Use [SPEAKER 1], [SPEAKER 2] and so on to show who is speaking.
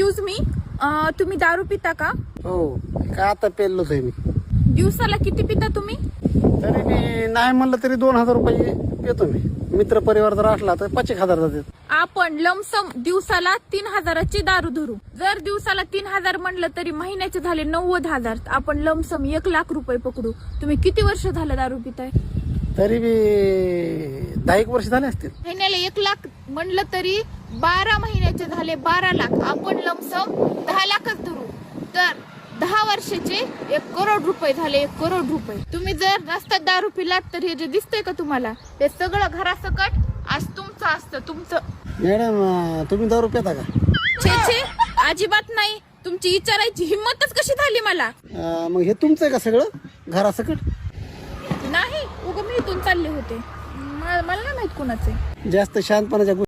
[SPEAKER 1] Excuse me, तुम्ही दारू पिता का?
[SPEAKER 2] हो, काय आता पेलोच आहे मी.
[SPEAKER 1] दिवसाला किती पिता तुम्ही?
[SPEAKER 2] तरी मी नाही म्हणलं तरी 2000 रुपये येतो मी. मित्र परिवार जर असला तर 25,000 जातात.
[SPEAKER 1] आपण लमसम दिवसाला 3000ची दारू धरू. जर दिवसाला 3000 म्हणलं तरी महिन्याचे झाले 90,000. आपण लमसम 1,00,000 रुपये पकडू. तुम्ही किती वर्ष झालं दारू पिताय?
[SPEAKER 2] तरी मी 10 वर्ष झाले असतील.
[SPEAKER 1] महिन्याला 1,00,000 म्हणलं तरी 12 महिन्याचे झाले 12 लाख. आपण लमसम 10 लाखच धरू तर 10 वर्षाचे 1 करोड रुपये झाले. 1 करोड रुपये. तुम्ही जर रस्त्यात दारू पिलात तर हे जे दिसतंय का तुम्हाला, हे सगळं घरासकट आज तुमचं असतं. तुमचं.
[SPEAKER 2] मॅडम तुम्ही दारू पिता का?
[SPEAKER 1] छे छे, अजिबात नाही. तुमची विचारायची हिंमतच कशी झाली मला?
[SPEAKER 2] मग हे तुमचं आहे का सगळं घरासकट?
[SPEAKER 1] नाही, उगा मी इथून चालले होते. मला नाही माहित कोणाचे.
[SPEAKER 2] जास्त शांतपणाच्या